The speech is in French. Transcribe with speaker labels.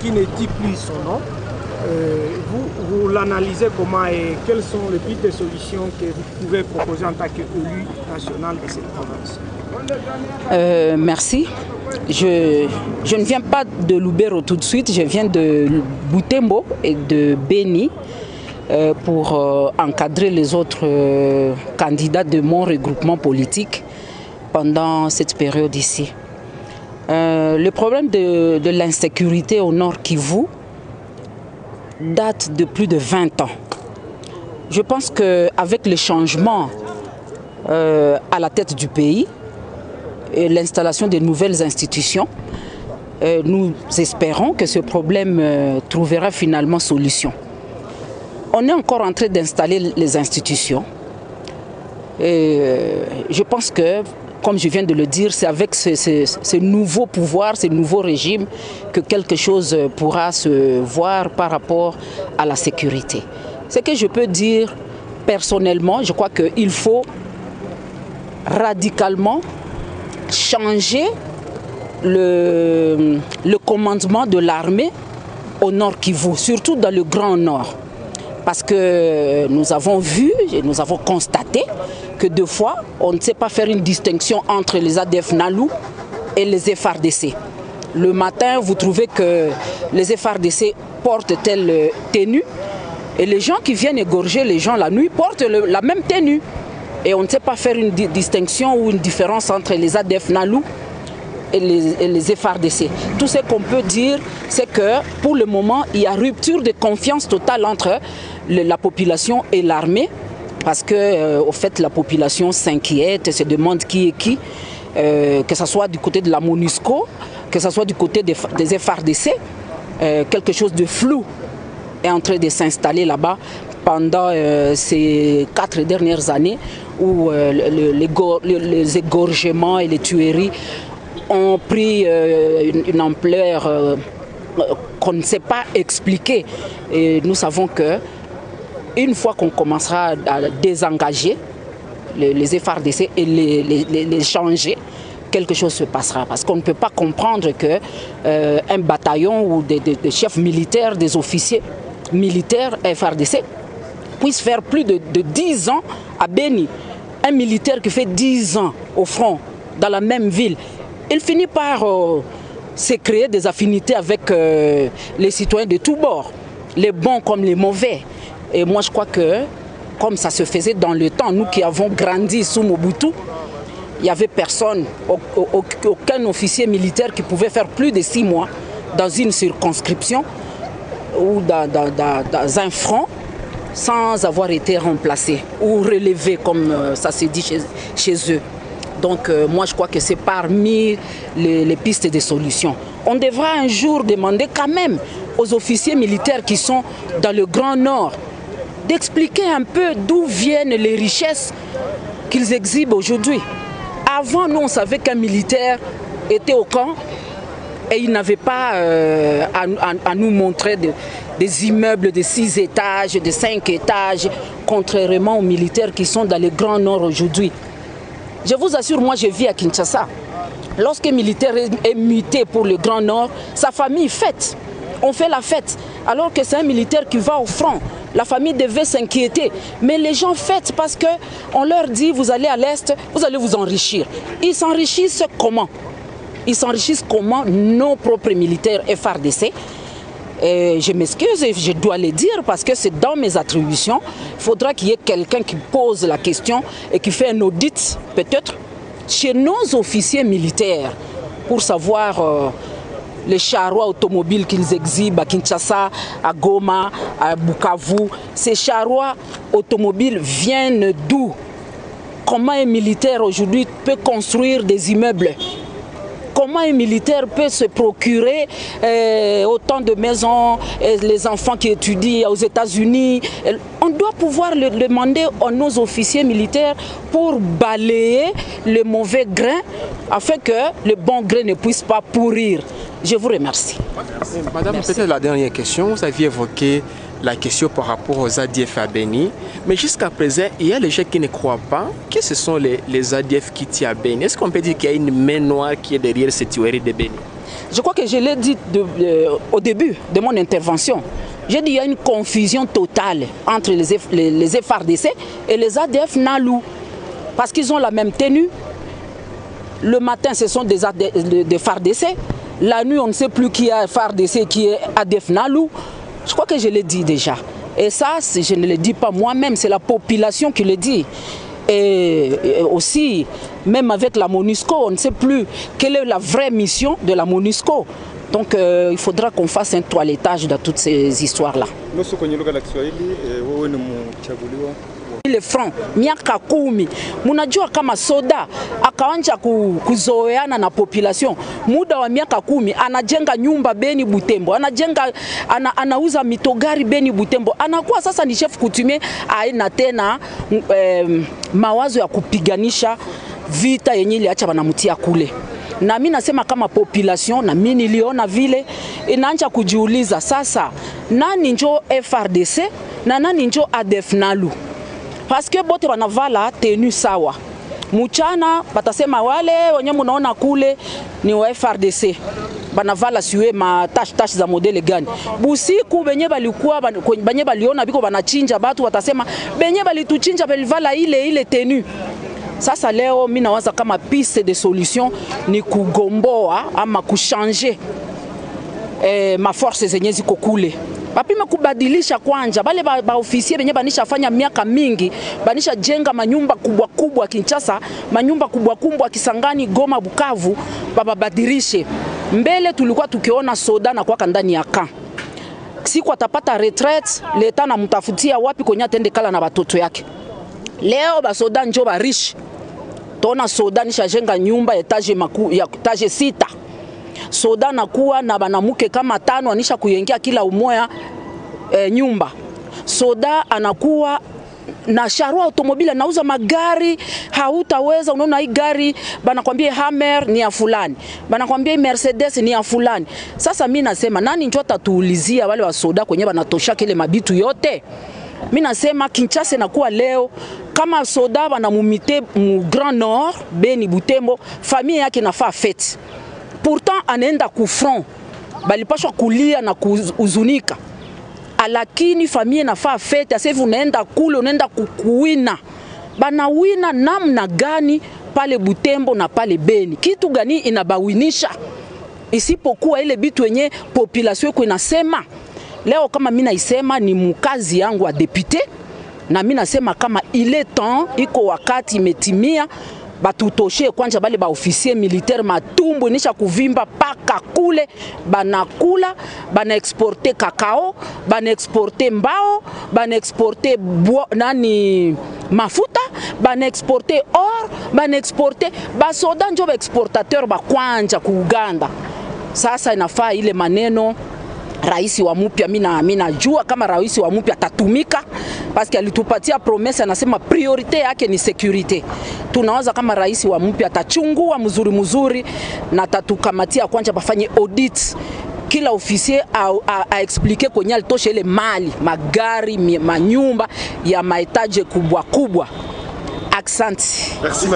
Speaker 1: qui ne dit plus son nom. Vous l'analysez comment et quelles sont les pistes de solutions que vous pouvez proposer en tant qu'élu national de cette province?
Speaker 2: Merci. Je ne viens pas de Lubero tout de suite, je viens de Butembo et de Beni pour encadrer les autres candidats de mon regroupement politique pendant cette période ici. Le problème de l'insécurité au Nord Kivu date de plus de 20 ans. Je pense qu'avec le changement à la tête du pays et l'installation de nouvelles institutions, nous espérons que ce problème trouvera finalement solution. On est encore en train d'installer les institutions. Je pense que, comme je viens de le dire, c'est avec ce nouveau pouvoir, ce nouveau régime que quelque chose pourra se voir par rapport à la sécurité. Ce que je peux dire personnellement, je crois qu'il faut radicalement changer le commandement de l'armée au Nord Kivu, surtout dans le Grand Nord. Parce que nous avons vu et nous avons constaté que deux fois, on ne sait pas faire une distinction entre les ADF NALU et les FARDC. Le matin, vous trouvez que les FARDC portent telle tenue et les gens qui viennent égorger les gens la nuit portent la même tenue. Et on ne sait pas faire une distinction ou une différence entre les ADF NALU et les FARDC. Tout ce qu'on peut dire, c'est que pour le moment, il y a rupture de confiance totale entre la population et l'armée, parce que au fait, la population s'inquiète, se demande qui est qui, que ce soit du côté de la MONUSCO, que ce soit du côté des FARDC, quelque chose de flou est en train de s'installer là-bas pendant ces 4 dernières années où les égorgements et les tueries ont pris une ampleur qu'on ne sait pas expliquer. Et nous savons que une fois qu'on commencera à désengager les FARDC et les changer, quelque chose se passera. Parce qu'on ne peut pas comprendre qu'un bataillon ou des chefs militaires, des officiers militaires FARDC puissent faire plus de 10 ans à Beni. Un militaire qui fait 10 ans au front, dans la même ville, il finit par se créer des affinités avec les citoyens de tous bords, les bons comme les mauvais. Et moi je crois que, comme ça se faisait dans le temps, nous qui avons grandi sous Mobutu, il n'y avait personne, aucun officier militaire qui pouvait faire plus de 6 mois dans une circonscription ou dans un front sans avoir été remplacé ou relevé comme ça s'est dit chez eux. Donc moi je crois que c'est parmi les pistes de solutions. On devra un jour demander quand même aux officiers militaires qui sont dans le Grand Nord d'expliquer un peu d'où viennent les richesses qu'ils exhibent aujourd'hui. Avant, nous on savait qu'un militaire était au camp et il n'avait pas à nous montrer des immeubles de 6 étages, de 5 étages, contrairement aux militaires qui sont dans le Grand Nord aujourd'hui. Je vous assure, moi je vis à Kinshasa. Lorsqu'un militaire est muté pour le Grand Nord, sa famille fête. On fait la fête. Alors que c'est un militaire qui va au front. La famille devait s'inquiéter. Mais les gens fêtent parce qu'on leur dit, vous allez à l'Est, vous allez vous enrichir. Ils s'enrichissent comment? Ils s'enrichissent comment? Nos propres militaires FARDC. Et je m'excuse et je dois le dire parce que c'est dans mes attributions. Il faudra qu'il y ait quelqu'un qui pose la question et qui fait un audit peut-être chez nos officiers militaires pour savoir les charrois automobiles qu'ils exhibent à Kinshasa, à Goma, à Bukavu. Ces charrois automobiles viennent d'où? Comment un militaire aujourd'hui peut construire des immeubles? Comment un militaire peut se procurer autant de maisons, les enfants qui étudient aux États-Unis? On doit pouvoir le demander à nos officiers militaires pour balayer le mauvais grain afin que le bon grain ne puisse pas pourrir. Je vous remercie.
Speaker 3: Madame, peut-être la dernière question. Vous aviez évoqué la question par rapport aux ADF à Beni. Mais jusqu'à présent, il y a les gens qui ne croient pas que ce sont les ADF qui tuent à Beni. Est-ce qu'on peut dire qu'il y a une main noire qui est derrière cette tuerie de Beni?
Speaker 2: je crois que je l'ai dit au début de mon intervention. J'ai dit qu'il y a une confusion totale entre les FARDC et les ADF Nalou. Parce qu'ils ont la même tenue. Le matin, ce sont des FARDC. La nuit, on ne sait plus qui est FARDC, qui est ADF Nalou. Je crois que je l'ai dit déjà. Et ça, je ne le dis pas moi-même, c'est la population qui le dit. Et aussi, même avec la MONUSCO, on ne sait plus quelle est la vraie mission de la MONUSCO. Donc il faudra qu'on fasse un toilettage dans toutes ces histoires-là. Le front, miaka 10, munajua kama soda akaanza kuzoeana na population. Muda wa miaka 10 anajenga nyumba Beni Butembo, anauza mitogari Beni Butembo. Anakuwa sasa ni chef coutumier, aina tena mawazo ya kupiganisha vita yenye iliacha banamutia kule. Na mimi nasema kama population, na mimi niliona vile inaanza kujiuliza sasa nani njo FARDC na nani njo ADF Nalu. Parce que bote banavala tenue sawa. Mchana batasema wale wenye munaona kule ni wa FARDC. Banavala siwe ma tash za modele gani. Busiku benye balikuwa benye baliona biko banachinja batu watasema benye balituchinja balivala ile tenue. Sasa leo mimi nawaza kama piste de solution ni kugomboa ama kuchanger ma forces zenye ziko kule. Bapima kubadilisha kwanja bale ba ofisier benye banisha fanya miaka mingi banisha jenga manyumba kubwa kubwa Kinshasa, manyumba kubwa kubwa Kisangani, Goma, Bukavu, babadilishe. Mbele tulikuwa tukiona soda na kwa ndani ya camp. Siku atapata retraite, leta na mtafutia wapi kwenye atende kala na batoto yake. Leo ba soda njo ba riche. Tona soda nisha jenga nyumba etage ya etage 6. Soda nakuwa na banamuke kama 5 anisha kuyengia kila umoya nyumba. Soda anakuwa na sharua automobile, anauza magari, hautaweza unaona hii gari banakwambia Hammer ni ya fulani, banakwambia Mercedes ni ya fulani. Sasa mimi nasema nani ndio atatuulizia wale wa soda kwenye banatosha kile mabitu yote? Mimi nasema Kinshasa nakuwa leo kama soda banamumite mu Grand Nord, Beni Butembo, famille yake nafaa fete. Pourtant anaenda ku front, balipashwa kulia na kuzunika. Lakini familia nafaa fete, sasa unaenda kule unaenda kukuwina. Bana wina namna gani pale Butembo na pale Beni? Kitu gani inabawinisha? Isipokuwa ile bitu yenye population yako inasema. Leo kama mimi naisema ni mkazi yangu wa député, na mimi nasema kama ile temps iko wakati imetimia batutoshe kwanja bale ba officier militaire matumbu nisha kuvimba paka kule banakula, bana exporter kakao, bana exporter mbao, bana exporter mafuta, bana exporter or, bana exporter basoda njo ba exportateur ba kwanja ku Uganda. Sasa inafaa ile maneno Rais wa mpya mimi najua kama rais wa mpya atatumika parce que alitupatia promesse, anasema priorite yake ni security. Tunawaza kama rais wa mpya atachungua mzuri na tatukamatia kwanza bafanye audit kila officier a expliquer kwenye alitosha ile mali, magari, manyumba ya maetaje kubwa. Accent. Merci.